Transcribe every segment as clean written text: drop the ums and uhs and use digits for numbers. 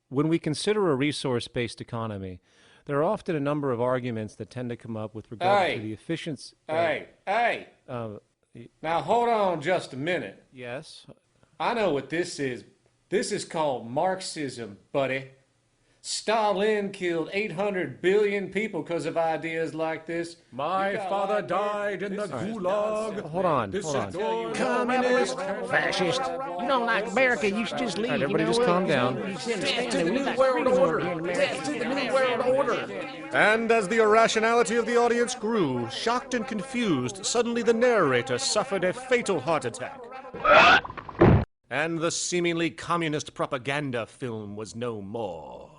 When we consider a resource-based economy, there are often a number of arguments that tend to come up with regard to the efficiency. Now hold on just a minute. Yes? I know what this is. This is called Marxism, buddy. Stalin killed 800 billion people because of ideas like this. My father died in the gulag. Hold on. Communist, fascist. You don't like America, you should just leave. All right, everybody just calm down. Death to the New World Order. Death to the New World Order. And as the irrationality of the audience grew, shocked and confused, suddenly the narrator suffered a fatal heart attack. And the seemingly communist propaganda film was no more.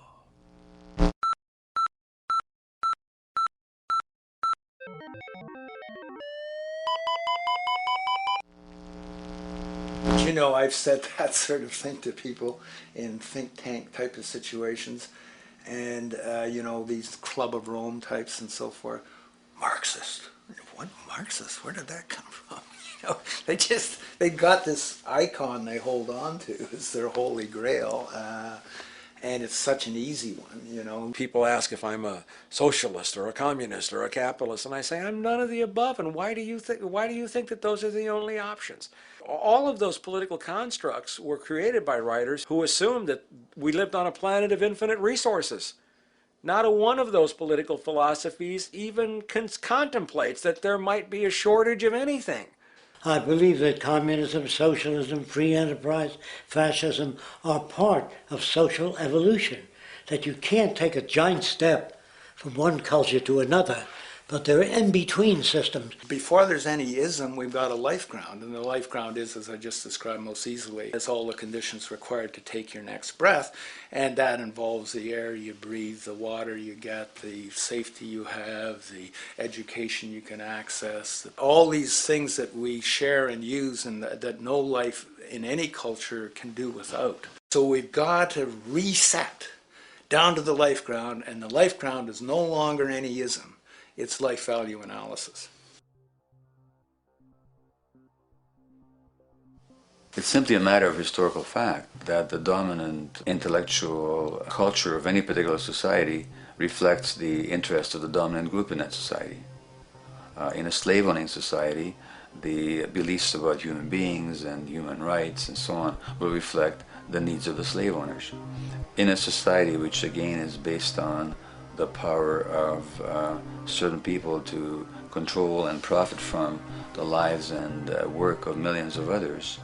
You know, I've said that sort of thing to people in think tank type of situations, and you know, these Club of Rome types and so forth. Marxist. What Marxist? Where did that come from? You know, they got this icon they hold on to as their holy grail, and it's such an easy one. You know, people ask if I'm a socialist or a communist or a capitalist, and I say I'm none of the above. And why do you think that those are the only options? All of those political constructs were created by writers who assumed that we lived on a planet of infinite resources. Not a one of those political philosophies even contemplates that there might be a shortage of anything. I believe that communism, socialism, free enterprise, fascism are part of social evolution, that you can't take a giant step from one culture to another, but they're in-between systems. Before there's any ism, we've got a life ground, and the life ground is, as I just described most easily, it's all the conditions required to take your next breath, and that involves the air you breathe, the water you get, the safety you have, the education you can access, all these things that we share and use and that no life in any culture can do without. So we've got to reset down to the life ground, and the life ground is no longer any ism. It's life value analysis. It's simply a matter of historical fact that the dominant intellectual culture of any particular society reflects the interests of the dominant group in that society. In a slave-owning society, the beliefs about human beings and human rights and so on will reflect the needs of the slave owners. In a society which again is based on the power of certain people to control and profit from the lives and work of millions of others,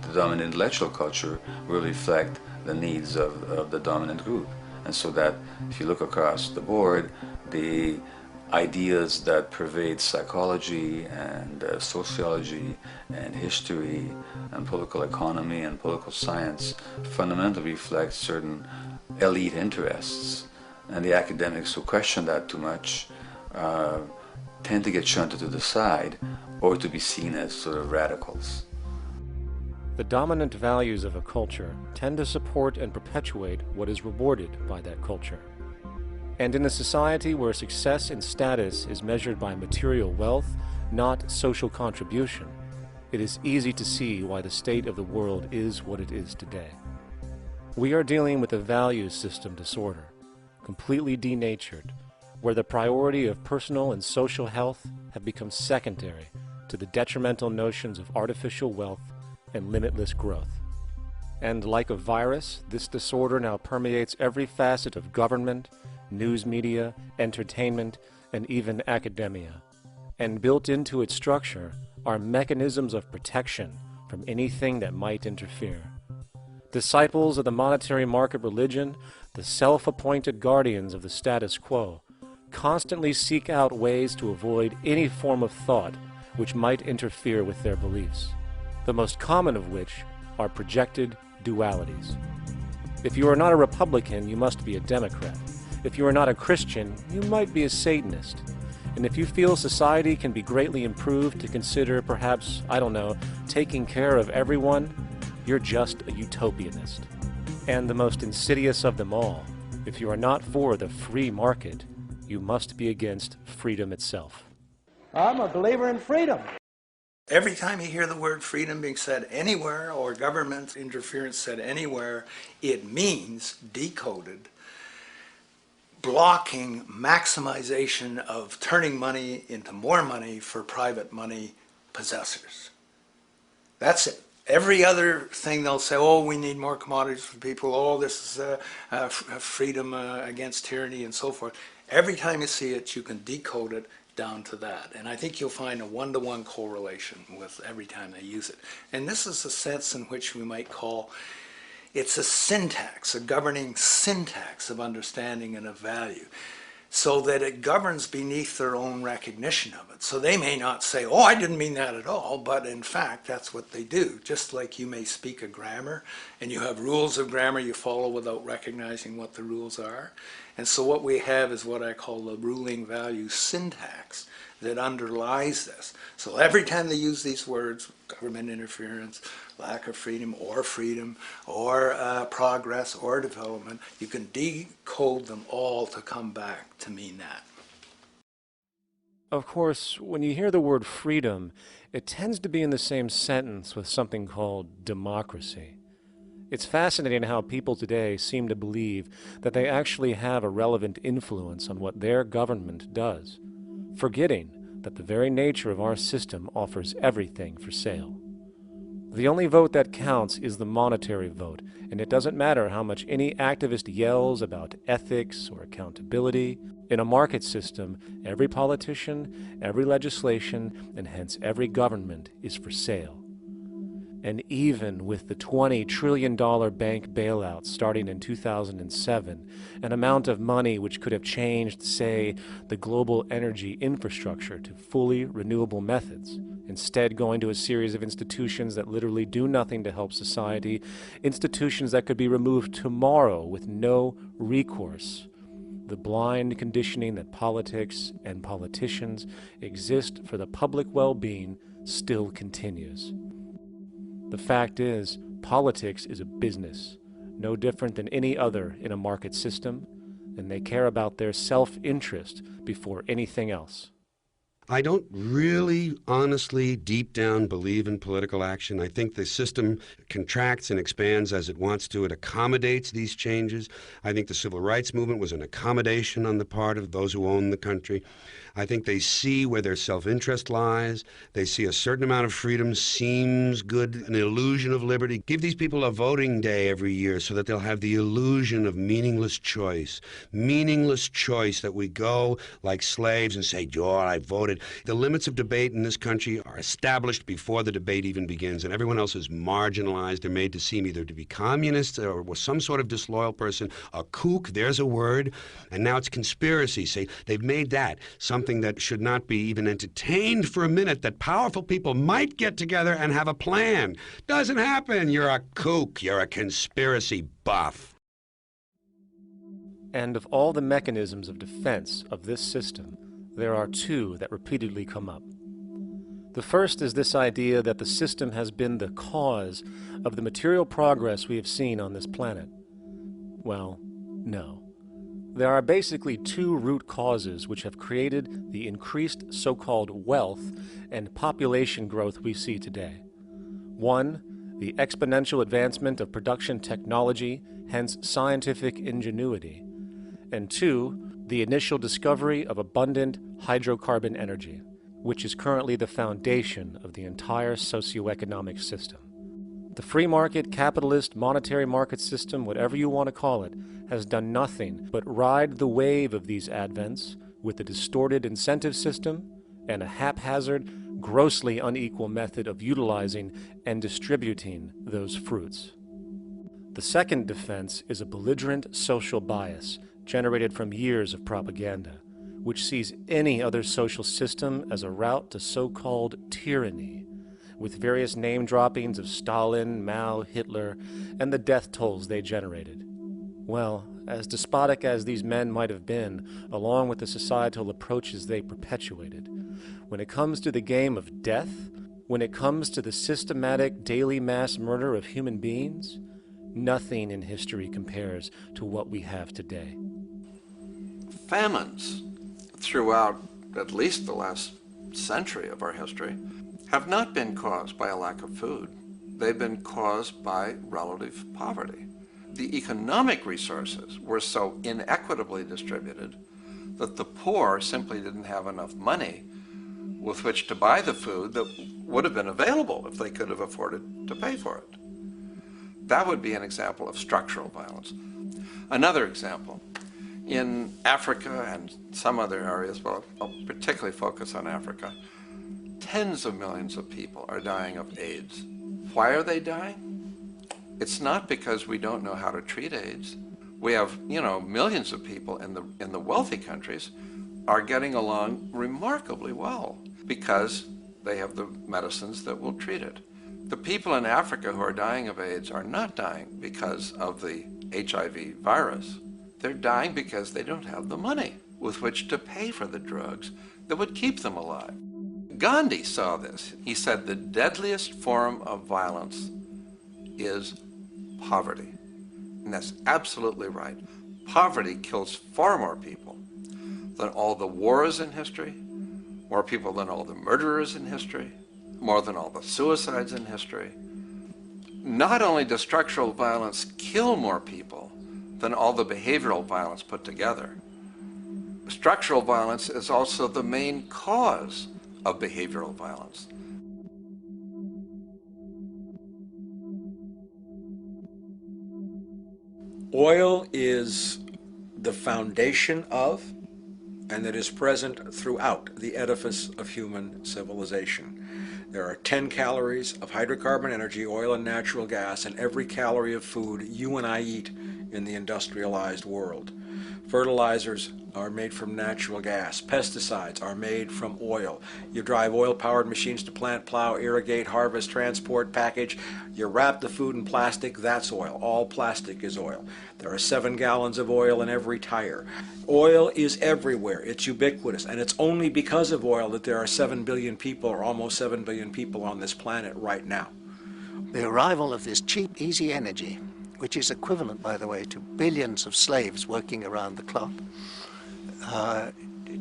the dominant intellectual culture will reflect the needs of the dominant group. And so that if you look across the board, the ideas that pervade psychology and sociology and history and political economy and political science fundamentally reflect certain elite interests. And the academics who question that too much tend to get shunted to the side or to be seen as sort of radicals. The dominant values of a culture tend to support and perpetuate what is rewarded by that culture. And in a society where success and status is measured by material wealth, not social contribution, it is easy to see why the state of the world is what it is today. We are dealing with a values system disorder, completely denatured, where the priority of personal and social health have become secondary to the detrimental notions of artificial wealth and limitless growth. And like a virus, this disorder now permeates every facet of government, news media, entertainment, and even academia. And built into its structure are mechanisms of protection from anything that might interfere. Disciples of the monetary market religion, the self-appointed guardians of the status quo, constantly seek out ways to avoid any form of thought which might interfere with their beliefs, the most common of which are projected dualities. If you are not a Republican, you must be a Democrat. If you are not a Christian, you might be a Satanist. And if you feel society can be greatly improved to consider perhaps, I don't know, taking care of everyone, you're just a utopianist. And the most insidious of them all, if you are not for the free market, you must be against freedom itself. I'm a believer in freedom. Every time you hear the word freedom being said anywhere or government interference said anywhere, it means, decoded, blocking maximization of turning money into more money for private money possessors. That's it. Every other thing they'll say, oh, we need more commodities for people, oh, this is freedom against tyranny and so forth. Every time you see it, you can decode it down to that. And I think you'll find a one-to-one correlation with every time they use it. And this is a sense in which we might call, it's a syntax, a governing syntax of understanding and of value, so that it governs beneath their own recognition of it. So they may not say, oh, I didn't mean that at all, but in fact, that's what they do. Just like you may speak a grammar, and you have rules of grammar you follow without recognizing what the rules are. And so what we have is what I call the ruling value syntax that underlies this. So every time they use these words, government interference, lack of freedom, or progress, or development, you can decode them all to come back to mean that. Of course, when you hear the word freedom, it tends to be in the same sentence with something called democracy. It's fascinating how people today seem to believe that they actually have a relevant influence on what their government does, forgetting that the very nature of our system offers everything for sale. The only vote that counts is the monetary vote, and it doesn't matter how much any activist yells about ethics or accountability. In a market system, every politician, every legislation, and hence every government is for sale. And even with the $20 trillion bank bailout starting in 2007, an amount of money which could have changed, say, the global energy infrastructure to fully renewable methods, instead going to a series of institutions that literally do nothing to help society, institutions that could be removed tomorrow with no recourse. The blind conditioning that politics and politicians exist for the public well-being still continues. The fact is, politics is a business, no different than any other in a market system, and they care about their self-interest before anything else. I don't really, honestly, deep down believe in political action. I think the system contracts and expands as it wants to. It accommodates these changes. I think the civil rights movement was an accommodation on the part of those who own the country. I think they see where their self-interest lies. They see a certain amount of freedom seems good, an illusion of liberty. Give these people a voting day every year so that they'll have the illusion of meaningless choice. Meaningless choice that we go like slaves and say, "Oh, I voted." The limits of debate in this country are established before the debate even begins, and everyone else is marginalized. They're made to seem either to be communists or some sort of disloyal person, a kook, there's a word, and now it's conspiracy. Say, they've made that something that should not be even entertained for a minute, that powerful people might get together and have a plan. Doesn't happen. You're a kook. You're a conspiracy buff. And of all the mechanisms of defense of this system, there are two that repeatedly come up. The first is this idea that the system has been the cause of the material progress we have seen on this planet. Well, no. There are basically two root causes which have created the increased so-called wealth and population growth we see today. One, the exponential advancement of production technology, hence scientific ingenuity. And two, the initial discovery of abundant hydrocarbon energy, which is currently the foundation of the entire socioeconomic system. The free market, capitalist, monetary market system, whatever you want to call it, has done nothing but ride the wave of these advents with a distorted incentive system and a haphazard, grossly unequal method of utilizing and distributing those fruits. The second defense is a belligerent social bias generated from years of propaganda, which sees any other social system as a route to so-called tyranny, with various name droppings of Stalin, Mao, Hitler, and the death tolls they generated. Well, as despotic as these men might have been, along with the societal approaches they perpetuated, when it comes to the game of death, when it comes to the systematic daily mass murder of human beings, nothing in history compares to what we have today. Famines throughout at least the last century of our history have not been caused by a lack of food. They've been caused by relative poverty. The economic resources were so inequitably distributed that the poor simply didn't have enough money with which to buy the food that would have been available if they could have afforded to pay for it. That would be an example of structural violence. Another example, in Africa and some other areas, but I'll particularly focus on Africa, tens of millions of people are dying of AIDS. Why are they dying? It's not because we don't know how to treat AIDS. We have, millions of people in the wealthy countries are getting along remarkably well because they have the medicines that will treat it. The people in Africa who are dying of AIDS are not dying because of the HIV virus. They're dying because they don't have the money with which to pay for the drugs that would keep them alive. Gandhi saw this. He said the deadliest form of violence is poverty. And that's absolutely right. Poverty kills far more people than all the wars in history, more people than all the murderers in history, more than all the suicides in history. Not only does structural violence kill more people than all the behavioral violence put together, structural violence is also the main cause of behavioral violence. Oil is the foundation of, and it is present throughout the edifice of human civilization. There are 10 calories of hydrocarbon energy, oil and natural gas, in every calorie of food you and I eat in the industrialized world. Fertilizers are made from natural gas. Pesticides are made from oil. You drive oil-powered machines to plant, plow, irrigate, harvest, transport, package. You wrap the food in plastic, that's oil. All plastic is oil. There are 7 gallons of oil in every tire. Oil is everywhere. It's ubiquitous, and it's only because of oil that there are 7 billion people, or almost 7 billion people on this planet right now. The arrival of this cheap, easy energy, which is equivalent, by the way, to billions of slaves working around the clock,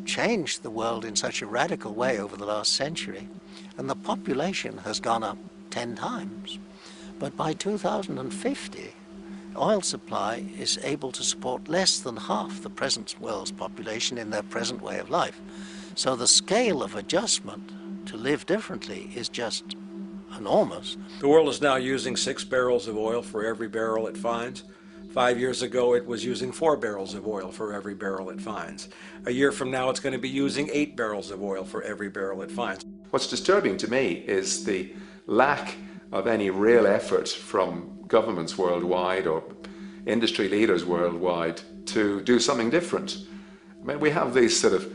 changed the world in such a radical way over the last century, and the population has gone up 10 times. But by 2050, oil supply is able to support less than half the present world's population in their present way of life. So the scale of adjustment to live differently is just enormous. The world is now using 6 barrels of oil for every barrel it finds. 5 years ago, it was using 4 barrels of oil for every barrel it finds. A year from now, it's going to be using 8 barrels of oil for every barrel it finds. What's disturbing to me is the lack of any real effort from governments worldwide or industry leaders worldwide to do something different. I mean, we have these sort of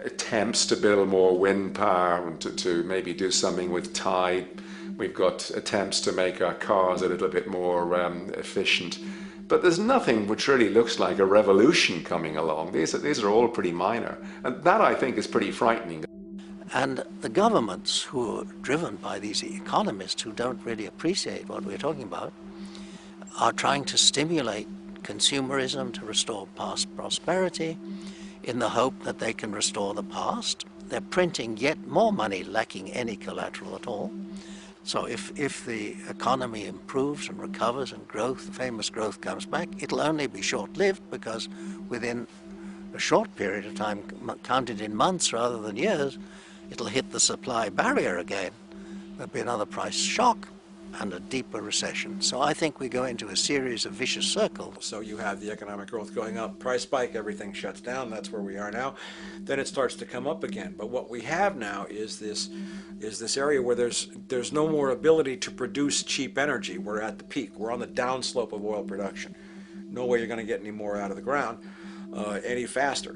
attempts to build more wind power and to maybe do something with tide. We've got attempts to make our cars a little bit more efficient. But there's nothing which really looks like a revolution coming along. These are all pretty minor. And that, I think, is pretty frightening. And the governments who are driven by these economists who don't really appreciate what we're talking about are trying to stimulate consumerism to restore past prosperity in the hope that they can restore the past. They're printing yet more money lacking any collateral at all. So if the economy improves and recovers and growth, famous growth comes back, it'll only be short-lived because within a short period of time, counted in months rather than years, it'll hit the supply barrier again. There'll be another price shock and a deeper recession. So I think we go into a series of vicious circles. So you have the economic growth going up, price spike, everything shuts down, that's where we are now. Then it starts to come up again. But what we have now is this area where there's no more ability to produce cheap energy. We're at the peak. We're on the downslope of oil production. No way you're going to get any more out of the ground any faster,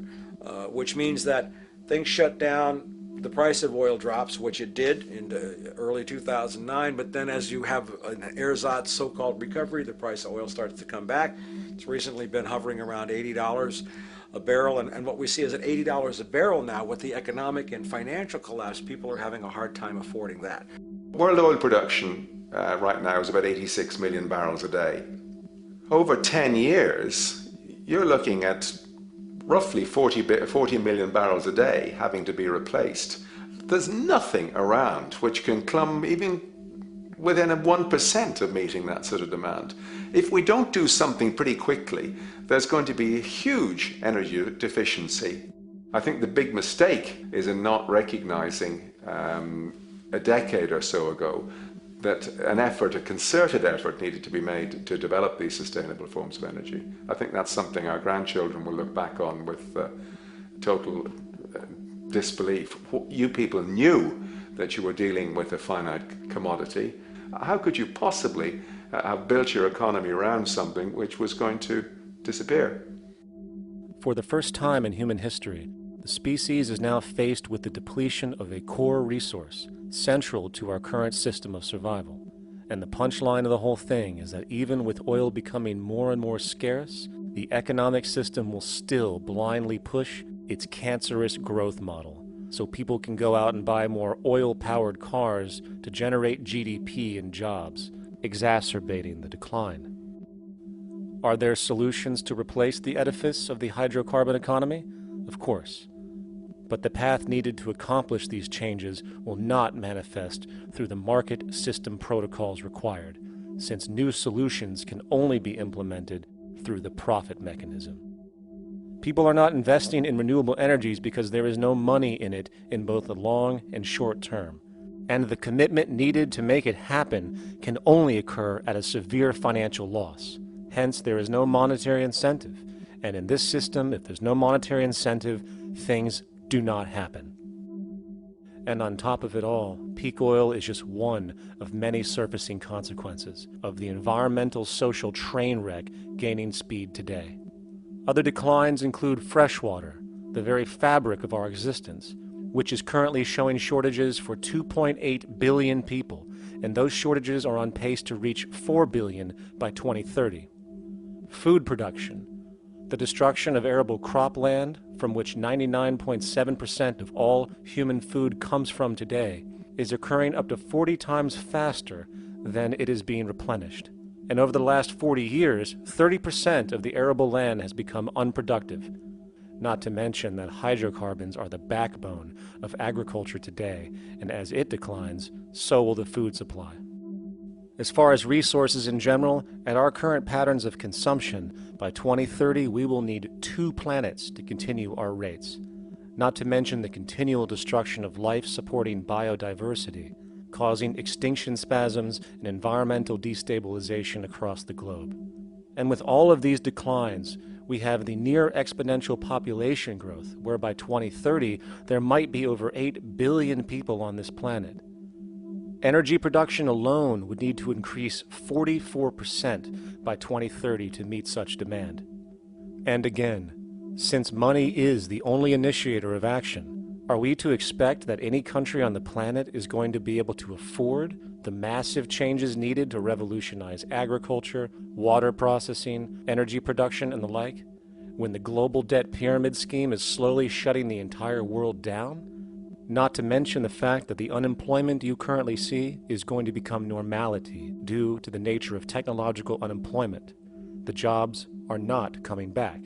which means that things shut down. The price of oil drops, which it did in early 2009, but then as you have an ersatz so-called recovery, the price of oil starts to come back. It's recently been hovering around $80 a barrel, and what we see is at $80 a barrel now, with the economic and financial collapse, people are having a hard time affording that. World oil production right now is about 86 million barrels a day. Over 10 years, you're looking at roughly 40 million barrels a day having to be replaced. There's nothing around which can come even within 1% of meeting that sort of demand. If we don't do something pretty quickly, there's going to be a huge energy deficiency. I think the big mistake is in not recognizing a decade or so ago that a concerted effort needed to be made to develop these sustainable forms of energy. I think that's something our grandchildren will look back on with total disbelief. You people knew that you were dealing with a finite commodity. How could you possibly have built your economy around something which was going to disappear? For the first time in human history, the species is now faced with the depletion of a core resource central to our current system of survival. And the punchline of the whole thing is that even with oil becoming more and more scarce, the economic system will still blindly push its cancerous growth model, so people can go out and buy more oil-powered cars to generate GDP and jobs, exacerbating the decline. Are there solutions to replace the edifice of the hydrocarbon economy? Of course. But the path needed to accomplish these changes will not manifest through the market system protocols required, since new solutions can only be implemented through the profit mechanism. People are not investing in renewable energies because there is no money in it in both the long and short term, and the commitment needed to make it happen can only occur at a severe financial loss. Hence, there is no monetary incentive, and in this system, if there's no monetary incentive, things do not happen. And on top of it all, peak oil is just one of many surfacing consequences of the environmental social train wreck gaining speed today. Other declines include freshwater, the very fabric of our existence, which is currently showing shortages for 2.8 billion people, and those shortages are on pace to reach 4 billion by 2030. Food production, the destruction of arable cropland, from which 99.7% of all human food comes from today, is occurring up to 40 times faster than it is being replenished. And over the last 40 years, 30% of the arable land has become unproductive. Not to mention that hydrocarbons are the backbone of agriculture today, and as it declines, so will the food supply. As far as resources in general, at our current patterns of consumption, by 2030 we will need 2 planets to continue our rates, not to mention the continual destruction of life-supporting biodiversity, causing extinction spasms and environmental destabilization across the globe. And with all of these declines, we have the near exponential population growth, where by 2030 there might be over 8 billion people on this planet. Energy production alone would need to increase 44% by 2030 to meet such demand. And again, since money is the only initiator of action, are we to expect that any country on the planet is going to be able to afford the massive changes needed to revolutionize agriculture, water processing, energy production, and the like, when the global debt pyramid scheme is slowly shutting the entire world down? Not to mention the fact that the unemployment you currently see is going to become normality due to the nature of technological unemployment. The jobs are not coming back.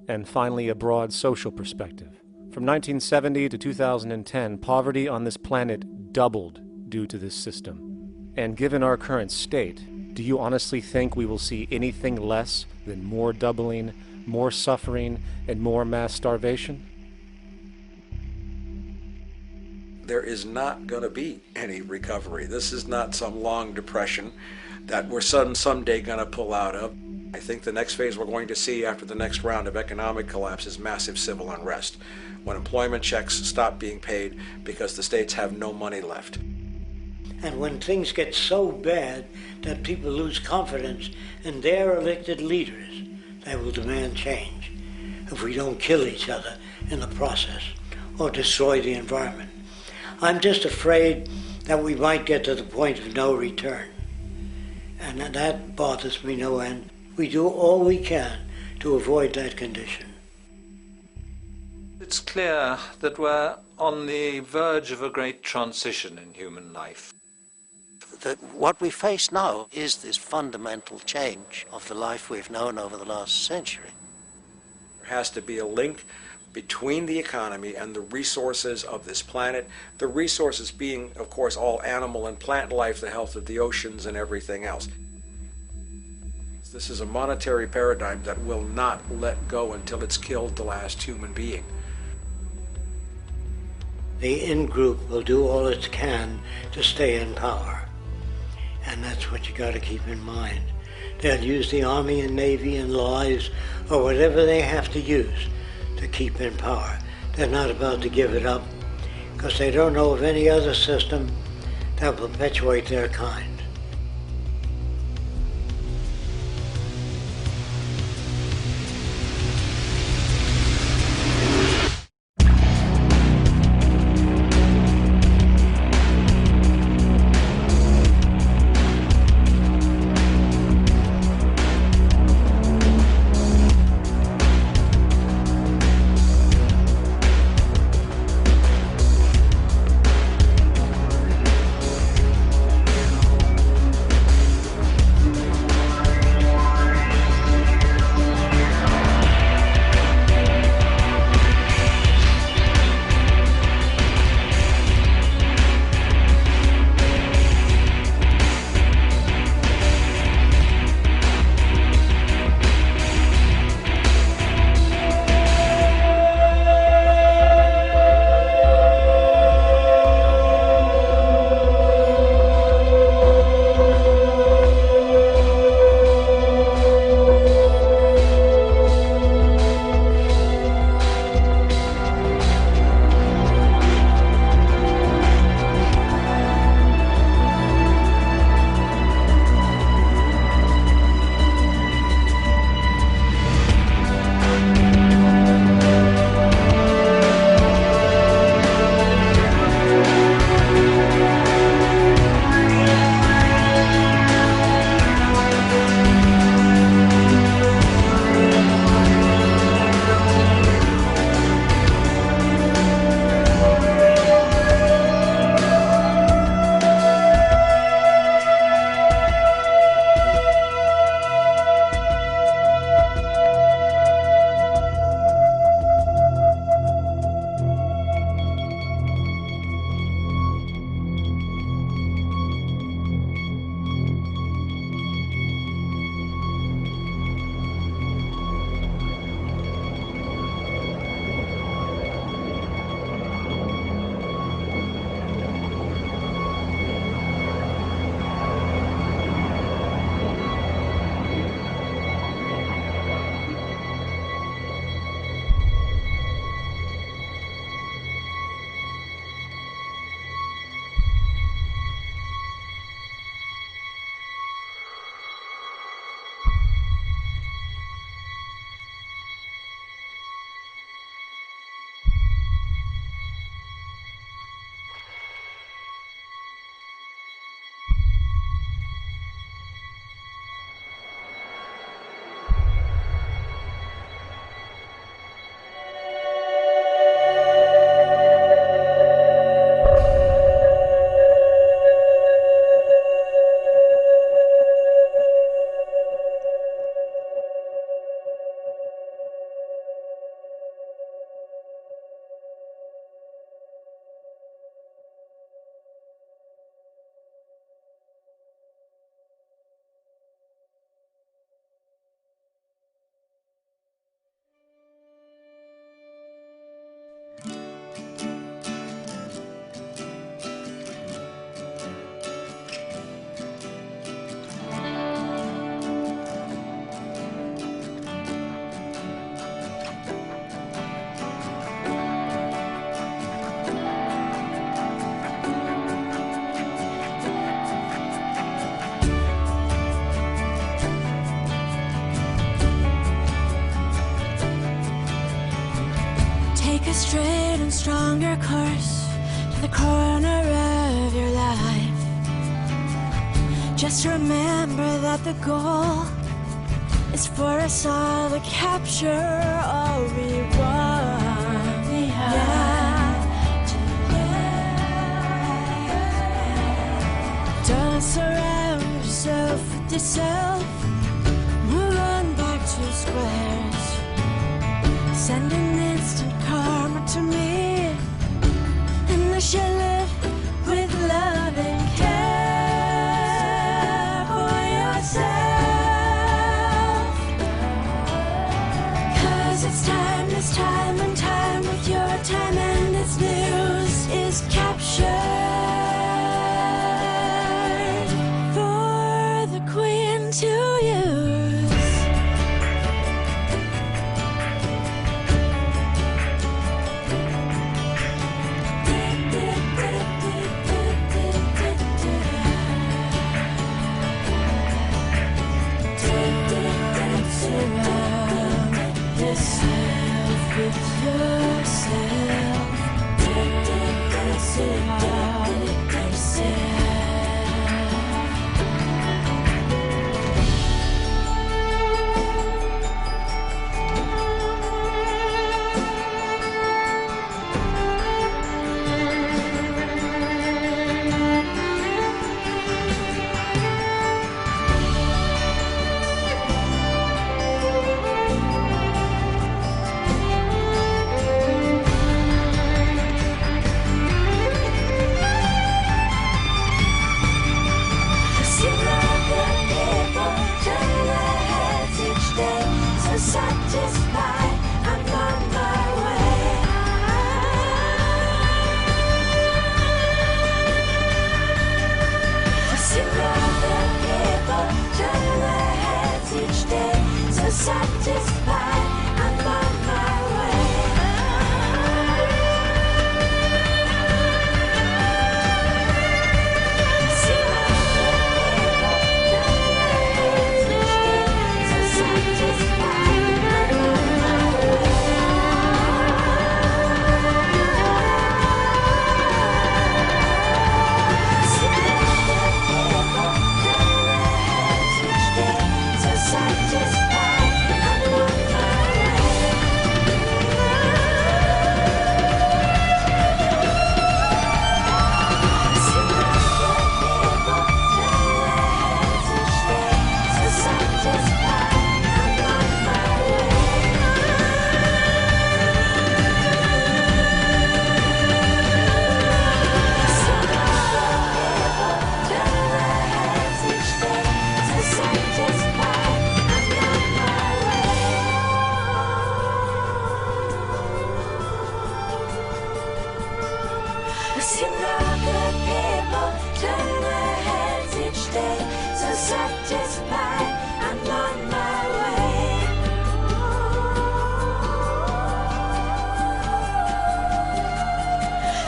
And finally, a broad social perspective. From 1970 to 2010, poverty on this planet doubled due to this system. And given our current state, do you honestly think we will see anything less than more doubling, more suffering, and more mass starvation? There is not going to be any recovery. This is not some long depression that we're someday going to pull out of. I think the next phase we're going to see after the next round of economic collapse is massive civil unrest, when employment checks stop being paid because the states have no money left. And when things get so bad that people lose confidence in their elected leaders, they will demand change if we don't kill each other in the process or destroy the environment. I'm just afraid that we might get to the point of no return. And that bothers me no end. We do all we can to avoid that condition. It's clear that we're on the verge of a great transition in human life. That what we face now is this fundamental change of the life we've known over the last century. There has to be a link between the economy and the resources of this planet, the resources being, of course, all animal and plant life, the health of the oceans and everything else. This is a monetary paradigm that will not let go until it's killed the last human being. The in-group will do all it can to stay in power. And that's what you got to keep in mind. They'll use the Army and Navy and lies or whatever they have to use to keep in power. They're not about to give it up because they don't know of any other system that will perpetuate their kind. a straight and stronger course to the corner of your life. Just remember that the goal is for us all to capture all we want. Don't surround yourself with yourself. Move on back to squares. Send an instant to me, and I shall live with love and care for yourself. 'Cause it's time and time with your time, and its news is captured for the Queen to use. Surround yourself with yourself. Surround yourself. Satisfied, I'm on my way. See all the people turn their heads each day. So satisfied, I'm on my way. See all the people turn their heads each day. So satisfied. Satisfied, I'm on my way.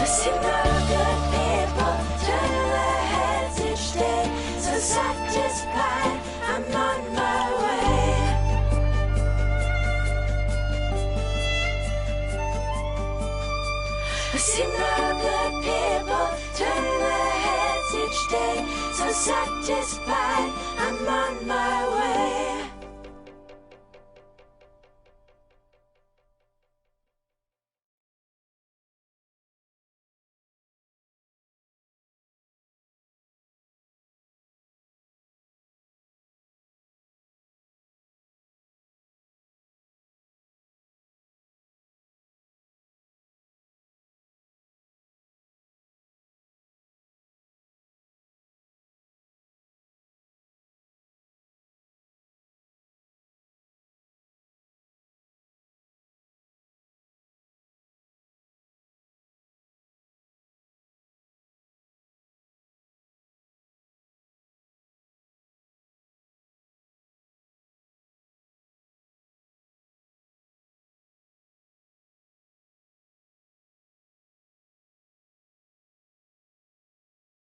I see no good people turn their heads each day. So satisfied, I'm on my way. I see no good people turn their heads each day. So satisfied.